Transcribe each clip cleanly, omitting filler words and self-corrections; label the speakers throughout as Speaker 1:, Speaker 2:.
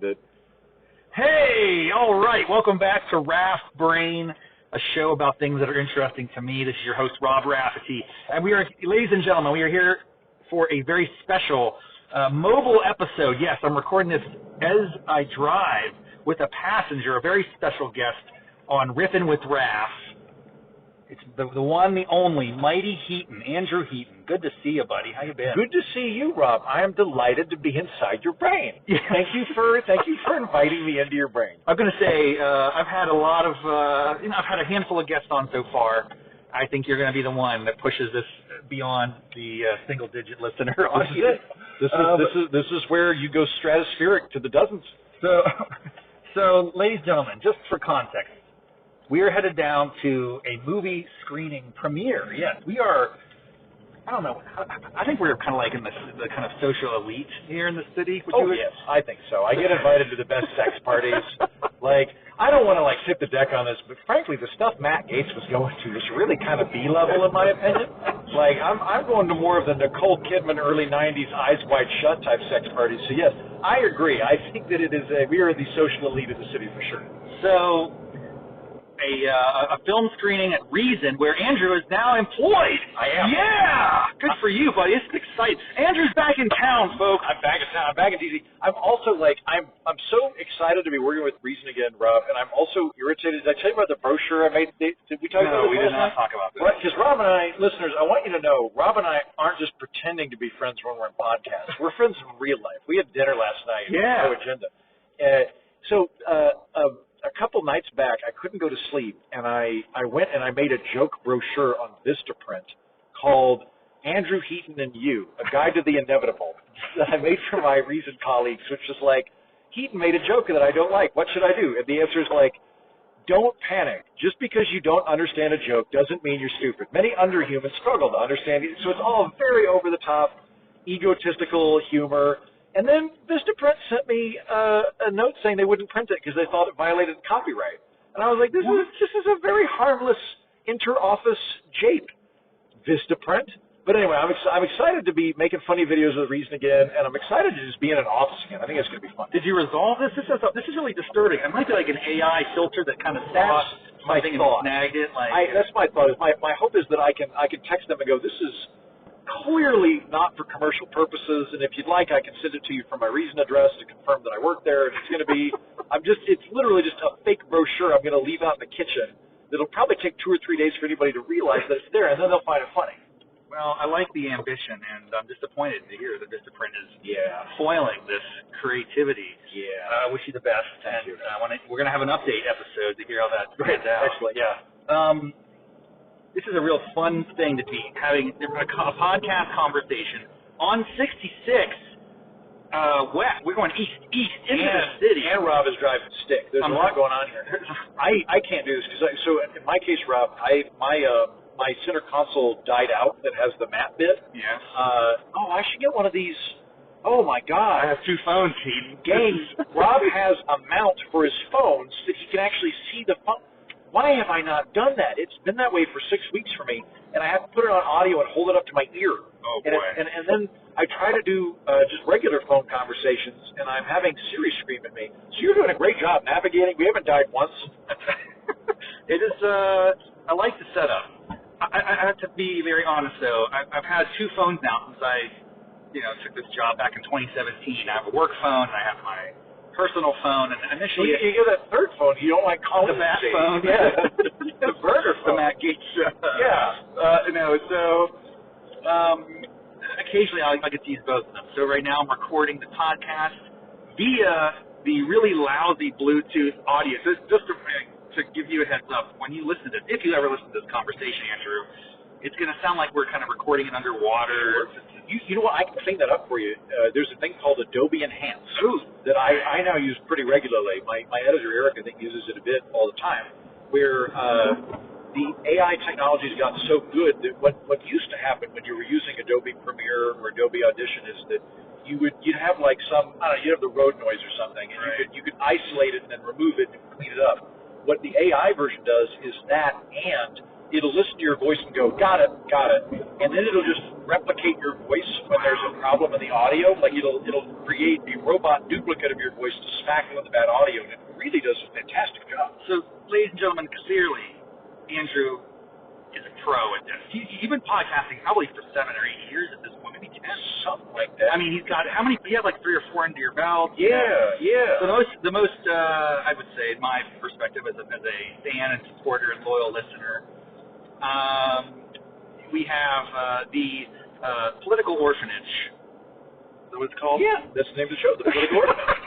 Speaker 1: that.
Speaker 2: Hey, all right. Welcome back to Raff Brain, a show about things that are interesting to me. This is your host, Rob Raffety. And we are, ladies and gentlemen, we are here for a very special mobile episode. Yes, I'm recording this as I drive with a passenger, a very special guest on Riffin with Raff. It's the one, the only, Mighty Heaton, Andrew Heaton. Good to see you, buddy. How you been?
Speaker 1: Good to see you, Rob. I am delighted to be inside your brain.
Speaker 2: Yeah.
Speaker 1: Thank you for inviting me into your brain.
Speaker 2: I'm going to say I've had a lot of, I've had a handful of guests on so far. I think you're going to be the one that pushes this beyond the single-digit listener audience.
Speaker 1: This is where you go stratospheric to the dozens.
Speaker 2: So, ladies and gentlemen, just for context, we are headed down to a movie screening premiere. Yes, we are. I don't know. I think we're kind of like in the kind of social elite here in the city.
Speaker 1: Yes, I think so. I get invited to the best sex parties. Like, I don't want to tip the deck on this, but frankly, the stuff Matt Gaetz was going to is really kind of B-level in my opinion. Like, I'm going to more of the Nicole Kidman early '90s Eyes Wide Shut type sex parties. So yes, I agree. I think that we are the social elite of the city for sure.
Speaker 2: So, a film screening at Reason where Andrew is now employed.
Speaker 1: I am.
Speaker 2: Yeah! Good for you, buddy. It's exciting. Andrew's back in town, folks.
Speaker 1: I'm back in town. I'm back in DC. I'm also I'm so excited to be working with Reason again, Rob, and I'm also irritated. Did I tell you about the brochure I made? Did we talk about
Speaker 2: No,
Speaker 1: this?
Speaker 2: we did not talk about this.
Speaker 1: Because Rob and I, listeners, I want you to know, Rob and I aren't just pretending to be friends when we're in podcasts. We're friends in real life. We had dinner last night.
Speaker 2: Yeah.
Speaker 1: No agenda. A couple nights back, I couldn't go to sleep, and I went and I made a joke brochure on Vistaprint called Andrew Heaton and You, A Guide to the Inevitable, that I made for my Reason colleagues, which is like, Heaton made a joke that I don't like. What should I do? And the answer is don't panic. Just because you don't understand a joke doesn't mean you're stupid. Many underhumans struggle to understand it, so it's all very over-the-top, egotistical humor. And then Vistaprint sent me a note saying they wouldn't print it because they thought it violated copyright. And I was like, this is a very harmless inter-office jape, Vistaprint. But anyway, I'm excited to be making funny videos with Reason again, and I'm excited to just be in an office again. I think it's going to be fun.
Speaker 2: Did you resolve this? This is really disturbing. It might be like an AI filter that kind of saw something and snagged it.
Speaker 1: That's my thought. My hope is that I can text them and go, this is clearly not for commercial purposes, and if you'd like, I can send it to you from my Reason address to confirm that I work there. And it's going to be, it's literally just a fake brochure I'm going to leave out in the kitchen. That'll probably take 2 or 3 days for anybody to realize that it's there, and then they'll find it funny.
Speaker 2: Well, I like the ambition, and I'm disappointed to hear that Vistaprint is foiling this creativity.
Speaker 1: Yeah.
Speaker 2: I wish you the best.
Speaker 1: Thank you.
Speaker 2: We're going to have an update episode to hear how that turns out.
Speaker 1: Excellent, yeah.
Speaker 2: This is a real fun thing to be having a podcast conversation on 66 west. We're going east into the city.
Speaker 1: And Rob is driving stick. There's a lot going on here. I can't do this because so in my case, Rob, my center console died out that has the map bit.
Speaker 2: Yes.
Speaker 1: I should get one of these. Oh my God!
Speaker 2: I have 2 phones, Heaton.
Speaker 1: Rob has a mount for his phone so that he can actually see the phone. Why have I not done that? It's been that way for 6 weeks for me, and I have to put it on audio and hold it up to my ear.
Speaker 2: Oh, boy.
Speaker 1: And then I try to do just regular phone conversations, and I'm having Siri scream at me. So you're doing a great job navigating. We haven't died once.
Speaker 2: It is, I like the setup. I have to be very honest, though. I've had 2 phones now since I, took this job back in 2017. I have a work phone, and I have my personal phone, and initially
Speaker 1: you get that third phone. You don't like calling
Speaker 2: the Matt phone,
Speaker 1: the burner phone,
Speaker 2: the Matt Gaetz. Occasionally I get to use both of them. So right now I'm recording the podcast via the really lousy Bluetooth audio. So just to give you a heads up, when you listen to this, if you ever listen to this conversation, Andrew, it's going to sound like we're kind of recording it underwater.
Speaker 1: You know what? I can clean that up for you. There's a thing called Adobe Enhance that I now use pretty regularly. My editor, Eric, I think, uses it a bit all the time, where the AI technology has gotten so good that what used to happen when you were using Adobe Premiere or Adobe Audition is that you'd have like you'd have the road noise or something, and you could isolate it and then remove it and clean it up. What the AI version does is that and it'll listen to your voice and go, got it, and then it'll just replicate your voice when there's a problem in the audio. Like it'll create a robot duplicate of your voice to smack into bad audio, and it really does a fantastic job.
Speaker 2: So, ladies and gentlemen, clearly, Andrew is a pro at this. He's been podcasting probably for 7 or 8 years at this point, maybe 10.
Speaker 1: Something like that.
Speaker 2: I mean, he's got how many? He had like 3 or 4 under your belt.
Speaker 1: Yeah.
Speaker 2: The most, I would say, in my perspective as a fan and supporter and loyal listener, we have the Political Orphanage. Is that what it's called?
Speaker 1: Yeah, that's the name of the show, the Political Orphanage.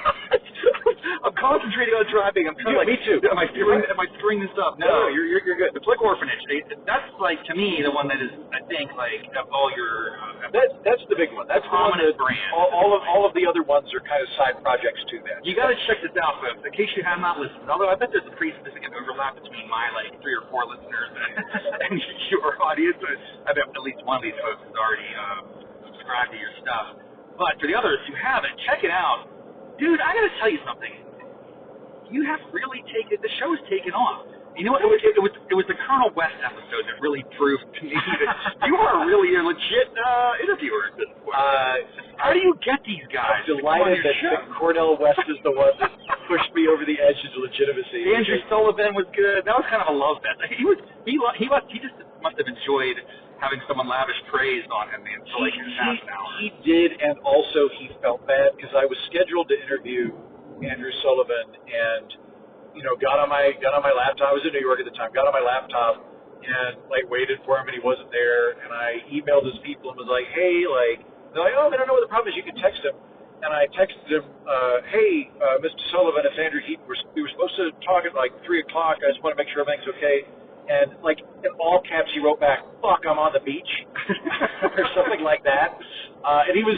Speaker 2: I'm concentrating on driving. I'm trying
Speaker 1: me too.
Speaker 2: Am I screwing this up?
Speaker 1: No, you're good.
Speaker 2: The Political Orphanage. That's like, to me, the one that is, I think, like of all your.
Speaker 1: That's the big one. That's the one that
Speaker 2: brand.
Speaker 1: All of the other ones are kind of side projects to that.
Speaker 2: You got to check this out, folks. In case you have not listened, although I bet there's a pretty significant overlap between my like 3 or 4 listeners and your audience. I bet at least one of these folks has already subscribed to your stuff. But for the others who haven't, check it out. Dude, I got to tell you something. You have really the show's taken off. You know what? It was the Colonel West episode that really proved to me that you are really a legit interviewer at this point. How do you get these guys?
Speaker 1: I'm delighted that Cornel West is the one that pushed me over the edge into legitimacy.
Speaker 2: Andrew Sullivan was good. That was kind of a love bet. He just must have enjoyed having someone lavish praise on him for like half an hour.
Speaker 1: He did, and also he felt bad because I was scheduled to interview Andrew Sullivan, and got on my laptop. I was in New York at the time. Got on my laptop and like waited for him, and he wasn't there. And I emailed his people and was like, hey, like they're like, oh, I don't know what the problem is. You can text him. And I texted him, hey, Mr. Sullivan, it's Andrew Heaton. We were supposed to talk at like 3 o'clock. I just want to make sure everything's okay. And like in all caps, he wrote back, "Fuck, I'm on the beach," or something like that. And he was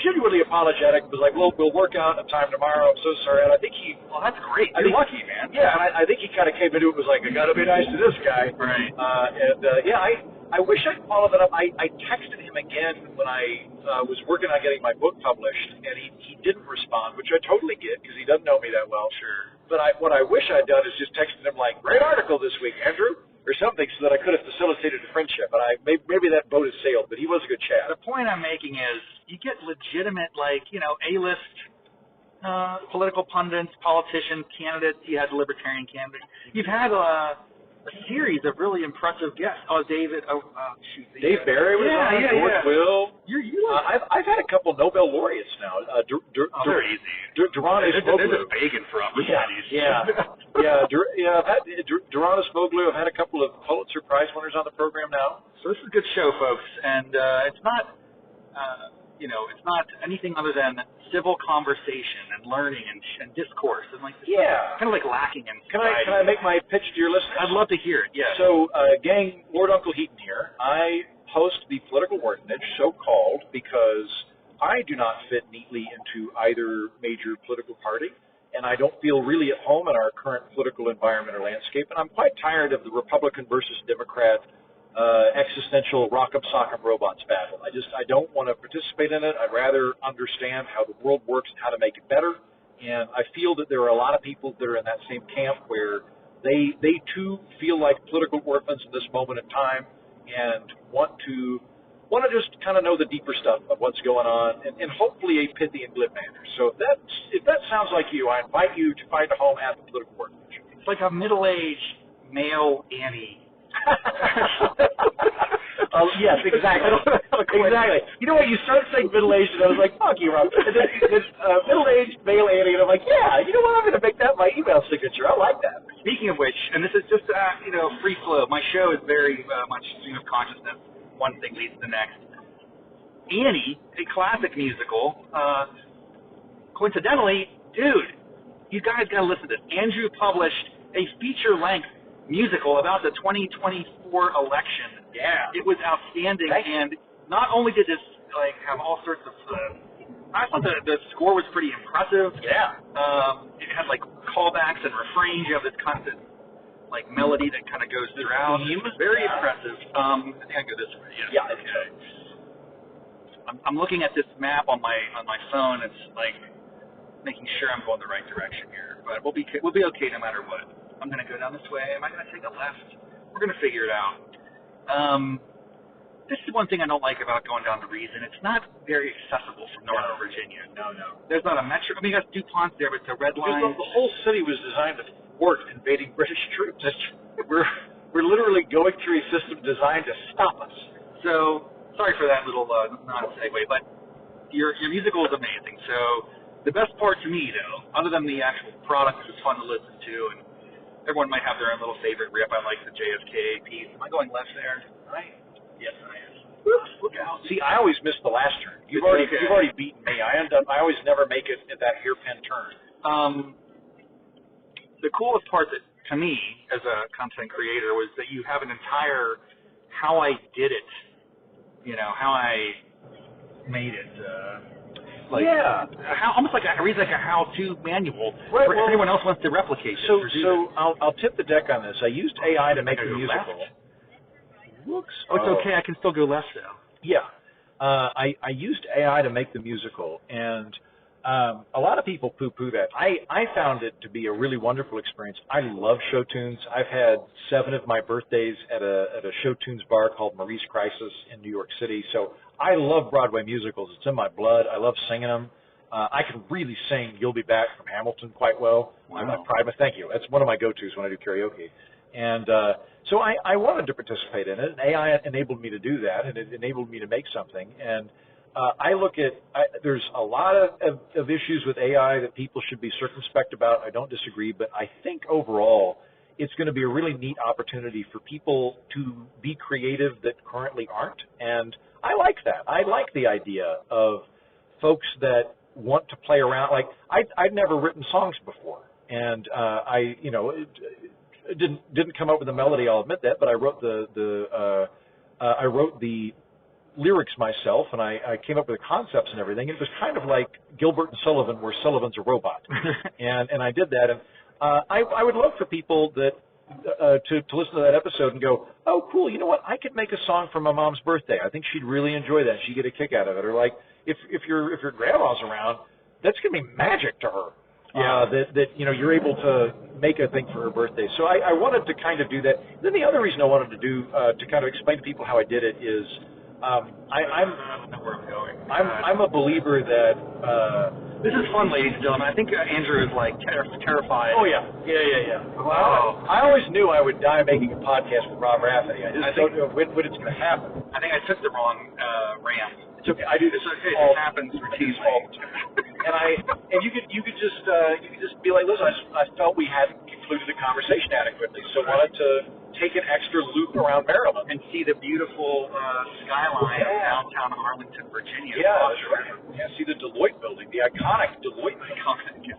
Speaker 1: genuinely apologetic. Was like, "Well, we'll work out a time tomorrow. I'm so sorry." And I think
Speaker 2: well, that's great. You're lucky, man.
Speaker 1: Yeah, and I think he kind of came into it was like, "I got to be nice to this guy."
Speaker 2: Right.
Speaker 1: I wish I'd followed that up. I texted him again when I was working on getting my book published, and he didn't respond, which I totally get because he doesn't know me that well.
Speaker 2: Sure.
Speaker 1: But what I wish I'd done is just texted him like, "Great article this week, Andrew," or something, so that I could have facilitated a friendship. But maybe that boat has sailed. But he was a good chat.
Speaker 2: The point I'm making is you get legitimate, like A-list political pundits, politicians, candidates. You had the Libertarian candidate. You've had a series of really impressive guests.
Speaker 1: Dave Barry was on. George Will. I've had a couple Nobel laureates now.
Speaker 2: They're easy.
Speaker 1: Duranis Moglu.
Speaker 2: They're just begging for opportunities.
Speaker 1: I've had Duranis Moglu. I've had a couple of Pulitzer Prize winners on the program now.
Speaker 2: So this is a good show, folks, and it's not, it's not anything other than civil conversation and learning and discourse and like kind of like lacking in society.
Speaker 1: Can I make my pitch to your listeners?
Speaker 2: I'd love to hear it. Yeah.
Speaker 1: So, gang, Lord Uncle Heaton here. I host the Political Orphanage, so called because I do not fit neatly into either major political party, and I don't feel really at home in our current political environment or landscape. And I'm quite tired of the Republican versus Democrat existential rock'em sock'em robots battle. I don't want to participate in it. I'd rather understand how the world works and how to make it better. And I feel that there are a lot of people that are in that same camp where they too feel like political orphans in this moment in time and want to just kind of know the deeper stuff of what's going on in hopefully a pithy and glib manner. So if that sounds like you, I invite you to find a home at the Political Orphanage.
Speaker 2: It's like a middle-aged male Annie.
Speaker 1: Yes, exactly. Exactly. You know what? You started saying middle-aged, and I was like, "Fuck you, Rob." And then middle-aged male Annie, and I'm like, "Yeah, you know what? I'm going to make that my email signature. I like that."
Speaker 2: Speaking of which, and this is just free flow. My show is very much stream of consciousness. One thing leads to the next. Annie, a classic musical. Coincidentally, dude, you guys got to listen to this. Andrew published a feature-length musical about the 2024 election.
Speaker 1: Yeah.
Speaker 2: It was outstanding, and not only did this have all sorts of I thought the score was pretty impressive.
Speaker 1: Yeah.
Speaker 2: It had callbacks and refrains. You have this constant melody that kind of goes throughout. It was very impressive. I think I go this way. Yes.
Speaker 1: Yeah.
Speaker 2: Okay. I'm looking at this map on my phone. It's making sure I'm going the right direction here, but we'll be okay no matter what. I'm going to go down this way. Am I going to take a left? We're going to figure it out. This is one thing I don't like about going down to Reason. It's not very accessible from Northern Virginia.
Speaker 1: No.
Speaker 2: There's not a metro. I mean, you got DuPont there, but it's a red line.
Speaker 1: Because the whole city was designed to thwart invading British troops. We're literally going through a system designed to stop us.
Speaker 2: So, sorry for that little non-segue, but your musical is amazing. So, the best part to me, though, other than the actual product, which is fun to listen to, and everyone might have their own little favorite riff. I like the JFK piece. Am I going left there? Right. Yes, I am.
Speaker 1: Oops, look out. See, I always miss the last turn. You've already beaten me. I always never make it at that hairpin turn.
Speaker 2: The coolest part that, to me, as a content creator, was that you have an entire how I did it, how I made it. Almost like reads like a how-to manual for anyone else wants to replicate it.
Speaker 1: So I'll tip the deck on this. I used AI to make the musical.
Speaker 2: Looks. Oh, it's okay. I can still go left though.
Speaker 1: Yeah, I used AI to make the musical, and a lot of people poo-poo that. I found it to be a really wonderful experience. I love show tunes. I've had 7 of my birthdays at a show tunes bar called Marie's Crisis in New York City. So I love Broadway musicals. It's in my blood. I love singing them. I can really sing "You'll Be Back" from Hamilton quite well.
Speaker 2: Wow.
Speaker 1: Thank you. That's one of my go-tos when I do karaoke. And so I wanted to participate in it, and AI enabled me to do that, and it enabled me to make something. And I look at there's a lot of issues with AI that people should be circumspect about. I don't disagree, but I think overall it's going to be a really neat opportunity for people to be creative that currently aren't. And I like that. I like the idea of folks that want to play around. Like I'd never written songs before, and it didn't come up with a melody. I'll admit that, but I wrote I wrote the lyrics myself, and I came up with the concepts and everything. It was kind of like Gilbert and Sullivan, where Sullivan's a robot, and I did that. And I would love for people that to listen to that episode and go, oh, cool. You know what? I could make a song for my mom's birthday. I think she'd really enjoy that. She'd get a kick out of it. Or like if your grandma's around, that's gonna be magic to her.
Speaker 2: Yeah.
Speaker 1: That you're able to make a thing for her birthday. So I wanted to kind of do that. Then the other reason I wanted to do to kind of explain to people how I did it is
Speaker 2: I don't know where I'm going.
Speaker 1: I'm a believer that
Speaker 2: this is fun, ladies and gentlemen. I think Andrew is like terrified.
Speaker 1: Oh yeah.
Speaker 2: Wow.
Speaker 1: I always knew I would die making a podcast with Rob Raffety. I just don't know when it's going to happen.
Speaker 2: I think I took the wrong ramp.
Speaker 1: It's okay. I do this.
Speaker 2: It's okay.
Speaker 1: All,
Speaker 2: this happens routinely.
Speaker 1: all the time. And you could just be like, listen, I felt we hadn't concluded the conversation adequately, so wanted to take an extra loop around Maryland
Speaker 2: and see the beautiful skyline of downtown Arlington, Virginia.
Speaker 1: Yeah, that's right. Yeah, see the Deloitte building, the iconic Deloitte building.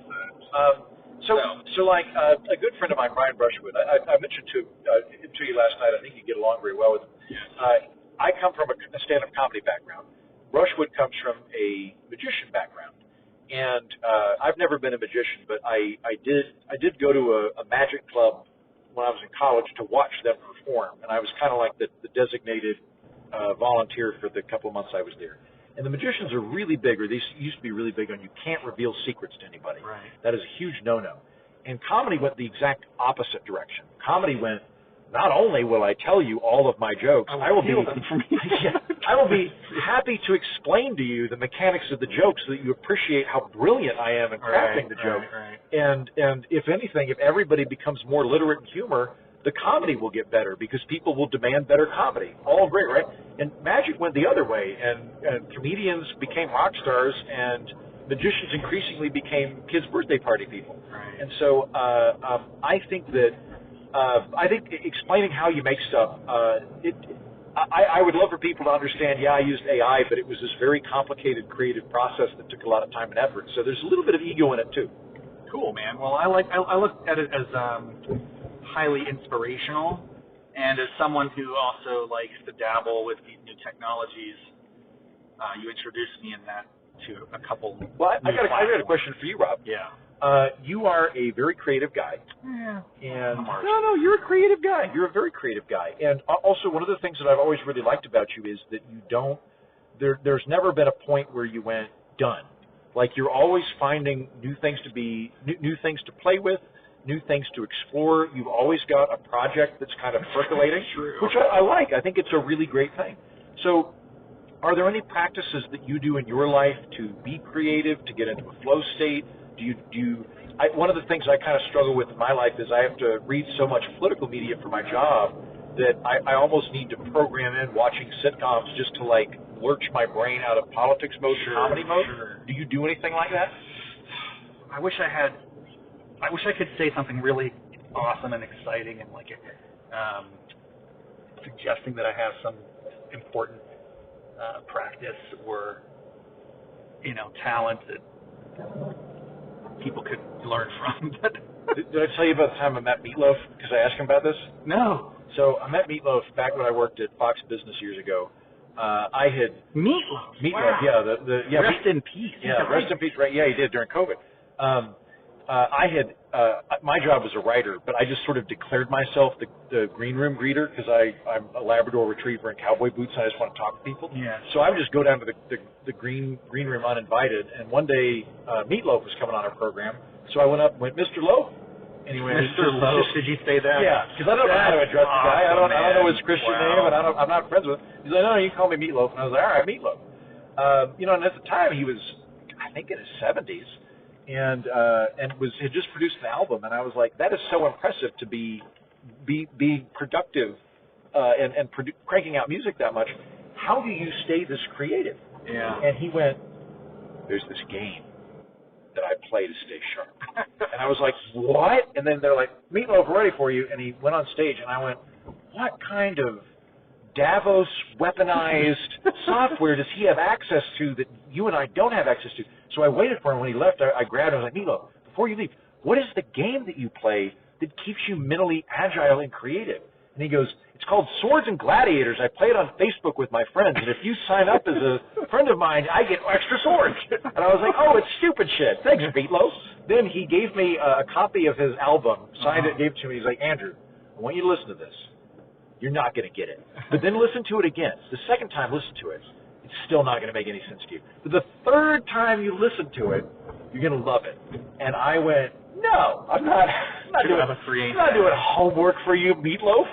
Speaker 1: So like a good friend of mine, Brian Brushwood, I mentioned to you last night. I think you get along very well with him.
Speaker 2: Yes.
Speaker 1: I come from a stand-up comedy background. Brushwood comes from a magician background, and I've never been a magician, but I did go to a magic club when I was in college to watch them perform, and I was kind of like the designated volunteer for the couple of months I was there. And the magicians are really big, or they used to be really big on you can't reveal secrets to anybody.
Speaker 2: Right.
Speaker 1: That is a huge no-no. And comedy went the exact opposite direction. Comedy went, not only will I tell you all of my jokes, I will be happy to explain to you the mechanics of the joke so that you appreciate how brilliant I am in crafting the joke.
Speaker 2: Right.
Speaker 1: And if anything, if everybody becomes more literate in humor, the comedy will get better because people will demand better comedy. All great, right? And magic went the other way, and comedians became rock stars, and magicians increasingly became kids' birthday party people.
Speaker 2: Right.
Speaker 1: And so I think explaining how you make stuff, I would love for people to understand, I used AI, but it was this very complicated creative process that took a lot of time and effort. So there's a little bit of ego in it too.
Speaker 2: Cool, man. Well, I look at it as highly inspirational, and as someone who also likes to dabble with these new technologies, you introduced me in that to a couple.
Speaker 1: Well, I got a question for you, Rob.
Speaker 2: Yeah.
Speaker 1: You are a very creative guy.
Speaker 2: Yeah.
Speaker 1: And no, you're a creative guy. You're a very creative guy. And also, one of the things that I've always really liked about you is that you don't. There's never been a point where you went done. Like you're always finding new things to play with. new things to explore. You've always got a project that's kind of percolating,
Speaker 2: True.
Speaker 1: which I like. I think it's a really great thing. So are there any practices that you do in your life to be creative, to get into a flow state? One of the things I kind of struggle with in my life is I have to read so much political media for my job that I almost need to program in watching sitcoms just to like lurch my brain out of politics mode to comedy mode.
Speaker 2: Sure.
Speaker 1: Do you do anything like that?
Speaker 2: I wish I could say something really awesome and exciting and like suggesting that I have some important practice or talent that people could learn from. But
Speaker 1: Did I tell you about the time I met Meat Loaf? Because I asked him about this.
Speaker 2: no.
Speaker 1: So I met Meat Loaf back when I worked at Fox Business years ago. I had
Speaker 2: Meat Loaf.
Speaker 1: Meat
Speaker 2: Wow.
Speaker 1: Loaf, yeah,
Speaker 2: Rest in peace.
Speaker 1: yeah, rest in peace. Right, yeah, he did during COVID. I had my job was a writer, but I just sort of declared myself the green room greeter because I'm a Labrador Retriever in cowboy boots and I just want to talk to people.
Speaker 2: Yeah.
Speaker 1: So I would just go down to the green room uninvited. And one day Meat Loaf was coming on our program, so I went up and went, Mr. Loaf. Anyway,
Speaker 2: Mr. Loaf, did you say that?
Speaker 1: yeah, because I don't know how to address the guy. I don't know his Christian name, and I'm not friends with him. He's like, no, you can call me Meat Loaf. And I was like, all right, Meat Loaf. And at the time he was, I think, in his 70s, and had just produced an album, and I was like, that is so impressive to be productive and cranking out music that much. How do you stay this creative?
Speaker 2: Yeah.
Speaker 1: And he went, there's this game that I play to stay sharp. And I was like, what? And then they're like, Meat Loaf, we're ready for you. And he went on stage, and I went, what kind of Davos weaponized software does he have access to that you and I don't have access to? So I waited for him. When he left, I grabbed him. I was like, Meat Loaf, before you leave, what is the game that you play that keeps you mentally agile and creative? And he goes, it's called Swords and Gladiators. I play it on Facebook with my friends, and if you sign up as a friend of mine, I get extra swords. And I was like, oh, it's stupid shit. Thanks, Meat Loaf. Then he gave me a copy of his album, signed it, gave it to me. He's like, Andrew, I want you to listen to this. You're not going to get it. But then listen to it again. The second time, listen to it. It's still not going to make any sense to you. But the third time you listen to it, you're going to love it. And I went, no, I'm not doing homework for you, Meat Loaf.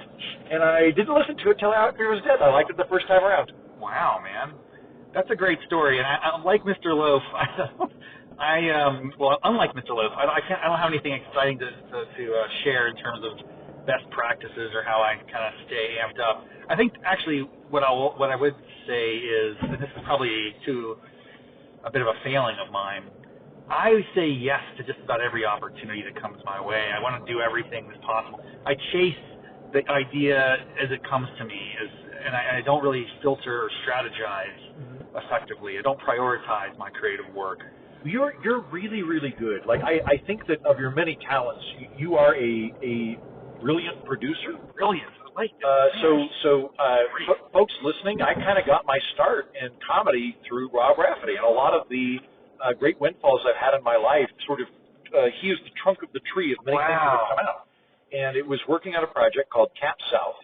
Speaker 1: And I didn't listen to it till after it was dead. I liked it the first time around.
Speaker 2: Wow, man. That's a great story. And I like Mr. Loaf. Unlike Mr. Loaf, I don't have anything exciting to share in terms of best practices or how I kind of stay amped up. I think actually what I would say is, and this is probably a bit of a failing of mine, I say yes to just about every opportunity that comes my way. I want to do everything that's possible. I chase the idea as it comes to me, and I don't really filter or strategize effectively. I don't prioritize my creative work.
Speaker 1: You're really, really good. Like I think that of your many talents, you are a brilliant producer.
Speaker 2: Brilliant. I like that.
Speaker 1: Folks listening, I kind of got my start in comedy through Rob Raffety, and a lot of the great windfalls I've had in my life sort of he is the trunk of the tree of many things that have come out. And it was working on a project called Cap South,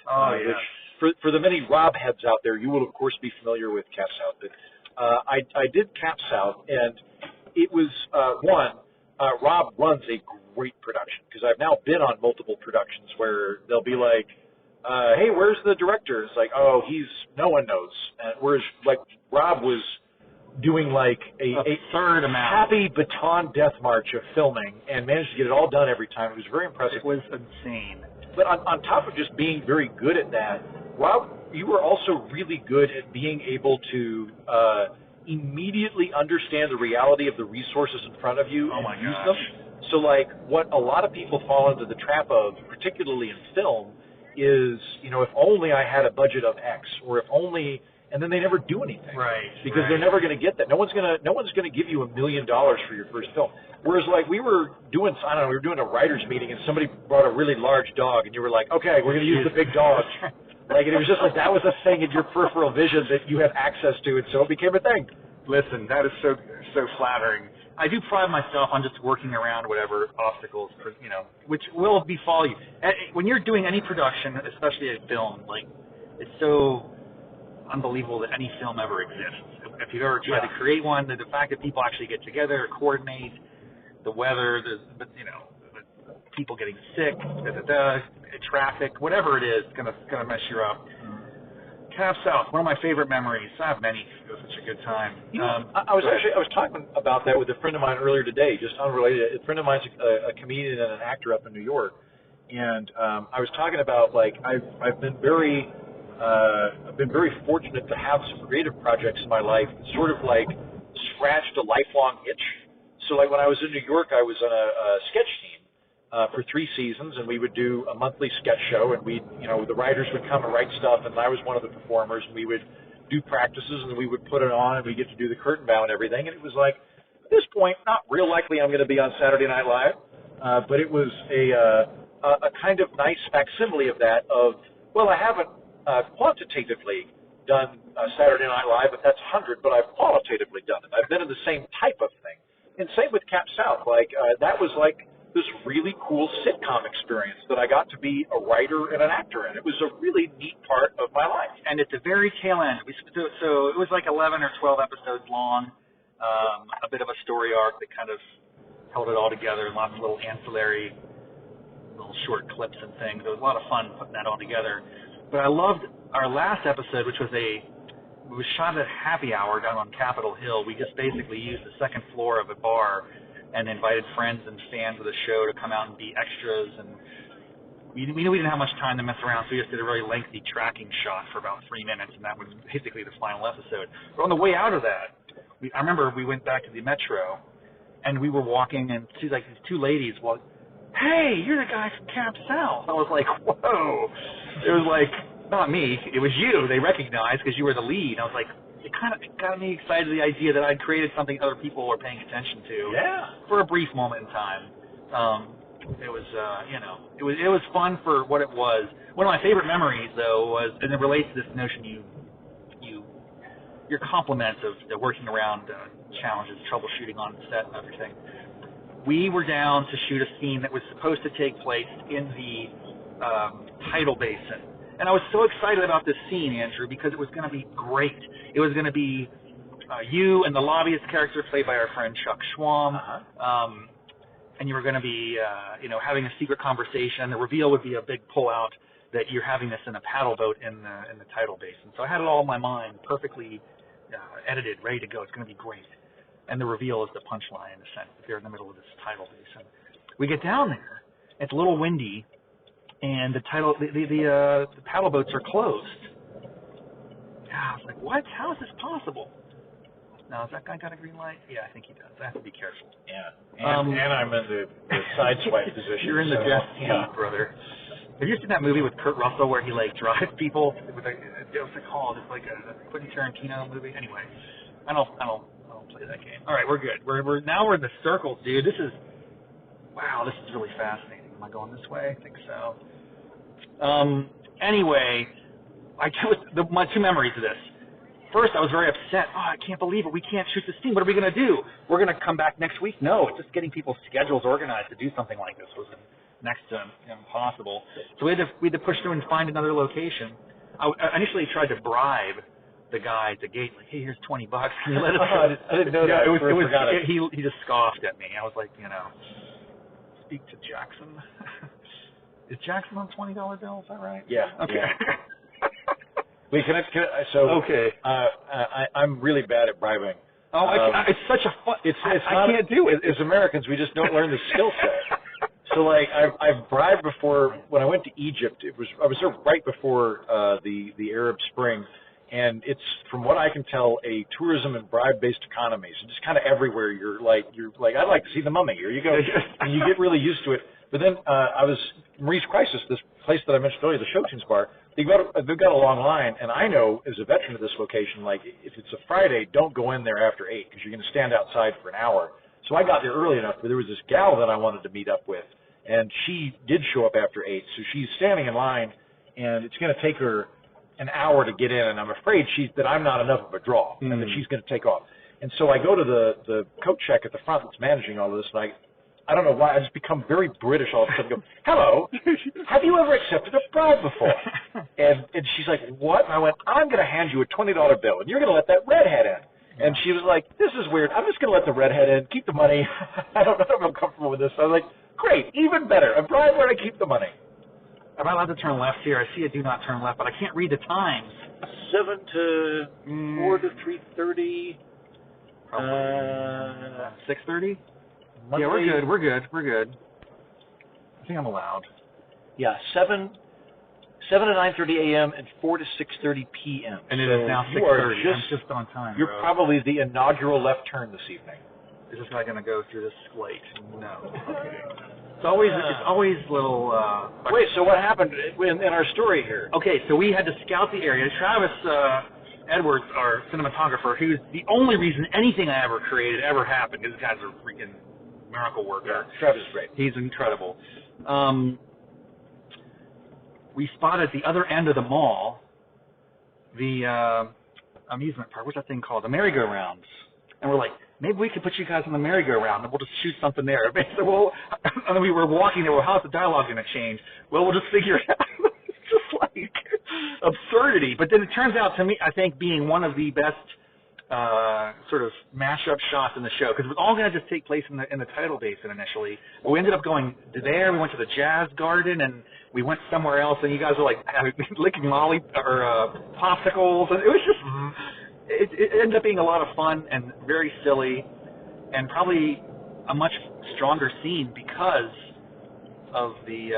Speaker 1: which for the many Rob heads out there, you will of course be familiar with Cap South. But I did Cap South, and it was Rob runs a great production, because I've now been on multiple productions where they'll be like, hey, where's the director? It's like, oh, no one knows. And whereas like Rob was doing like a
Speaker 2: third amount,
Speaker 1: happy baton death march of filming and managed to get it all done every time. It was very impressive.
Speaker 2: It was insane.
Speaker 1: But on top of just being very good at that, Rob, you were also really good at being able to immediately understand the reality of the resources in front of you and use them. So like what a lot of people fall into the trap of, particularly in film, is, if only I had a budget of X, or if only, and then they never do anything.
Speaker 2: Right.
Speaker 1: Because they're never going to get that. No one's going to give you $1 million for your first film. Whereas like we were doing a writers meeting, and somebody brought a really large dog, and you were like, okay, we're going to use the big dog. Like, and it was just like that was a thing in your peripheral vision that you have access to, and so it became a thing.
Speaker 2: Listen, that is so flattering. I do pride myself on just working around whatever obstacles, which will befall you. When you're doing any production, especially a film, like, it's so unbelievable that any film ever exists. If you've ever tried to create one, the fact that people actually get together, coordinate, the weather, people getting sick, traffic, whatever it is, gonna mess you up. Cap South, one of my favorite memories. I have many. It was such a good time.
Speaker 1: I was talking about that with a friend of mine earlier today, just unrelated. A friend of mine's a comedian and an actor up in New York, and I was talking about I've been very fortunate to have some creative projects in my life, sort of scratched a lifelong itch. So when I was in New York, I was on a sketch team for 3 seasons, and we would do a monthly sketch show, and the writers would come and write stuff, and I was one of the performers, and we would do practices, and we would put it on, and we get to do the curtain bow and everything, and it was at this point, not real likely I'm going to be on Saturday Night Live, but it was a kind of nice facsimile of that, I haven't quantitatively done Saturday Night Live, but that's 100, but I've qualitatively done it. I've been in the same type of thing. And same with Cap South. That was this really cool sitcom experience that I got to be a writer and an actor in. It was a really neat part of my life.
Speaker 2: And at the very tail end, so it was 11 or 12 episodes long, a bit of a story arc that kind of held it all together, lots of little ancillary, little short clips and things. It was a lot of fun putting that all together. But I loved our last episode, which was it was shot at happy hour down on Capitol Hill. We just basically used the second floor of a bar and invited friends and fans of the show to come out and be extras. And we knew we didn't have much time to mess around, so we just did a really lengthy tracking shot for about 3 minutes, and that was basically the final episode. But on the way out of that, I remember we went back to the Metro, and we were walking, and these 2 ladies walked, "Hey, you're the guy from Cap South." I was like, whoa. It was not me, it was you. They recognized because you were the lead. I was like, it kind of got me excited, the idea that I'd created something other people were paying attention to.
Speaker 1: Yeah.
Speaker 2: For a brief moment in time. It was, it was fun for what it was. One of my favorite memories, though, was, and it relates to this notion your compliments of working around challenges, troubleshooting on set and everything. We were down to shoot a scene that was supposed to take place in the tidal basin. And I was so excited about this scene, Andrew, because it was going to be great. It was going to be you and the lobbyist character played by our friend Chuck Schwam. And you were going to be, having a secret conversation. The reveal would be a big pullout that you're having this in a paddle boat in the tidal basin. So I had it all in my mind, perfectly edited, ready to go. It's going to be great. And the reveal is the punchline, in a sense. They're in the middle of this tidal basin. We get down there. It's a little windy, and the paddle boats are closed. I was like, what? How is this possible? Now, has that guy got a green light? Yeah, I think he does. I have to be careful.
Speaker 1: Yeah. And I'm in the side swipe position.
Speaker 2: You're in the jet seat, brother. Have you seen that movie with Kurt Russell where he drives people with what's it called? It's like a Quentin Tarantino movie. Anyway, I don't play that game. All right, we're good. We're now in the circles, dude. This is really fascinating. Am I going this way? I think so. Anyway, my 2 memories of this. First, I was very upset. Oh, I can't believe it. We can't shoot this scene. What are we going to do? We're going to come back next week? No, it's just getting people's schedules organized to do something like this was next to impossible. So we had to push through and find another location. I initially tried to bribe the guy at the gate, like, hey, here's $20. Can you let us go?
Speaker 1: I didn't know that.
Speaker 2: He just scoffed at me. I was like, speak to Jackson. Is Jackson on $20 bill? Is that right?
Speaker 1: Yeah.
Speaker 2: Okay.
Speaker 1: Yeah. Wait, okay. I'm really bad at bribing.
Speaker 2: Oh, it's such a fun. I can't do it.
Speaker 1: As Americans, we just don't learn the skill set. So, I've bribed before. When I went to Egypt, I was there right before the Arab Spring, and it's, from what I can tell, a tourism and bribe-based economy. So just kind of everywhere, you're like, I'd like to see the mummy. Here you go, and you get really used to it. But then I was Maurice Crisis, this place that I mentioned earlier, the Showtunes Bar. They've got a long line, and I know as a veteran of this location, if it's a Friday, don't go in there after 8 because you're going to stand outside for an hour. So I got there early enough, but there was this gal that I wanted to meet up with, and she did show up after 8. So she's standing in line, and it's going to take her an hour to get in, and I'm afraid that I'm not enough of a draw, and that she's going to take off. And so I go to the coat check at the front that's managing all of this, and I don't know why, I just become very British all of a sudden. Go, hello, have you ever accepted a bribe before? And she's like, what? And I went, I'm going to hand you a $20 bill, and you're going to let that redhead in. And she was like, this is weird. I'm just going to let the redhead in, keep the money. I don't know if I'm comfortable with this. So I was like, Great, even better. I'm probably where I keep the money.
Speaker 2: Am I allowed to turn left here? I see a do not turn left, but I can't read the times.
Speaker 1: 7 to 4 to 3:30.
Speaker 2: 6:30?
Speaker 1: Monday,
Speaker 2: Yeah, we're good. I think I'm allowed.
Speaker 1: Yeah, 7 to 9:30 a.m. and 4 to 6:30 p.m.
Speaker 2: And it is now 6:30. I'm just on time.
Speaker 1: You're probably the inaugural left turn this evening.
Speaker 2: Is this guy going to go through this slate? No. Okay. It's always little.
Speaker 1: Wait, so what happened in our story here?
Speaker 2: Okay, so we had to scout the area. Travis Edwards, our cinematographer, who's the only reason anything I ever created ever happened. This guy's a freaking miracle worker.
Speaker 1: Yeah, Travis is great.
Speaker 2: He's incredible. We spotted at the other end of the mall the amusement park. What's that thing called? The merry-go-rounds. And we're like, maybe we could put you guys on the merry-go-round and we'll just shoot something there. And then we were walking there. Well, how's the dialogue going to change? Well, we'll just figure it out. It's just like absurdity. But then it turns out to me, I think, being one of the best sort of mashup shots in the show, because it was all going to just take place in the tidal basin initially. But we ended up going to there. We went to the Jazz Garden, and we went somewhere else. And you guys were like licking popsicles, and it was just. It ended up being a lot of fun and very silly, and probably a much stronger scene because of the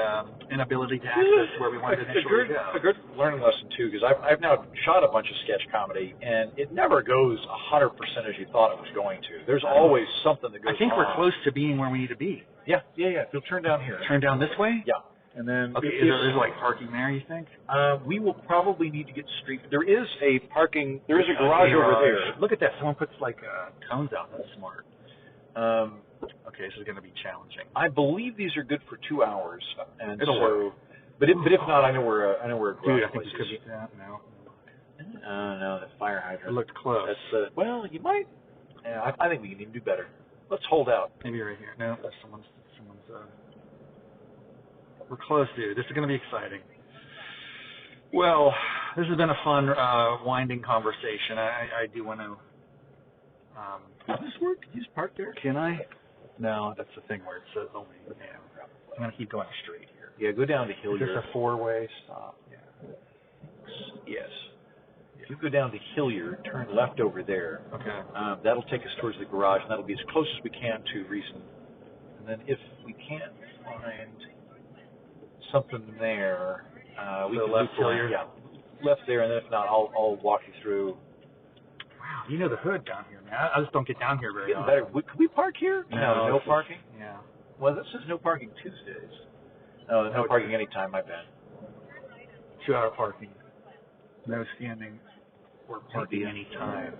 Speaker 2: inability to access where we wanted to initially go.
Speaker 1: A good learning lesson too, because I've now shot a bunch of sketch comedy, and it never goes 100% as you thought it was going to. There's always something that goes.
Speaker 2: I think
Speaker 1: wrong.
Speaker 2: We're close to being where we need to be.
Speaker 1: Yeah. You'll turn down here.
Speaker 2: Turn down this way?
Speaker 1: Yeah. And then
Speaker 2: okay, is there like parking there, you think?
Speaker 1: We will probably need to get street. There is a garage over there.
Speaker 2: Look at that. Someone puts like cones out. That's smart. Okay, this is going to be challenging.
Speaker 1: I believe these are good for 2 hours, and
Speaker 2: it'll work.
Speaker 1: But if not, I know where a garage
Speaker 2: Dude, I think
Speaker 1: place
Speaker 2: it could
Speaker 1: is.
Speaker 2: be that. No.
Speaker 1: No, the fire hydrant.
Speaker 2: It looked close.
Speaker 1: That's well, you might. Yeah, I think we can even do better. Let's hold out.
Speaker 2: Maybe right here. No, that's someone's. We're close, dude. This is going to be exciting. Well, this has been a fun, winding conversation. I do want to. Does this work? Can you just park there? Can I? No, that's the thing where it says only. Yeah. I'm going to keep going straight here.
Speaker 1: Yeah, go down to Hilliard.
Speaker 2: Is this a four-way stop? Yeah.
Speaker 1: Yes. If you go down to Hilliard, turn left over there.
Speaker 2: Okay.
Speaker 1: That'll take us towards the garage, and that'll be as close as we can to Reason. And then if we can't find something there, we can
Speaker 2: left Hilliard.
Speaker 1: Yeah, left there, and then if not, I'll walk you through.
Speaker 2: Wow, you know the hood down here, man. I just don't get down here very often.
Speaker 1: Better. Could we park here? No parking.
Speaker 2: Yeah.
Speaker 1: Well, this says no parking Tuesdays. No parking anytime. My bad.
Speaker 2: 2-hour parking. No standing or parking anytime.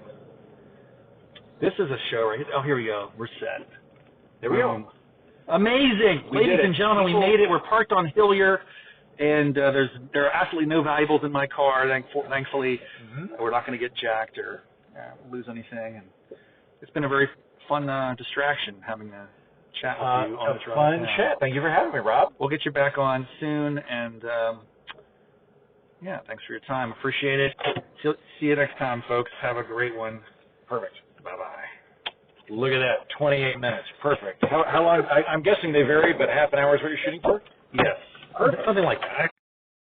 Speaker 2: This is a show, right? Oh, here we go. We're set.
Speaker 1: There we go.
Speaker 2: Amazing, ladies and gentlemen, we made it. We're parked on Hilliard, and there are absolutely no valuables in my car. Thankfully, we're not going to get jacked or lose anything. And it's been a very fun distraction having a chat with you on the drive.
Speaker 1: Fun chat. Thank you for having me, Rob.
Speaker 2: We'll get you back on soon, and thanks for your time. Appreciate it. See you next time, folks. Have a great one.
Speaker 1: Perfect.
Speaker 2: Bye-bye.
Speaker 1: Look at that, 28 minutes. Perfect. How long? I'm guessing they vary, but half an hour is what you're shooting for?
Speaker 2: Yes.
Speaker 1: Perfect.
Speaker 2: Something like that.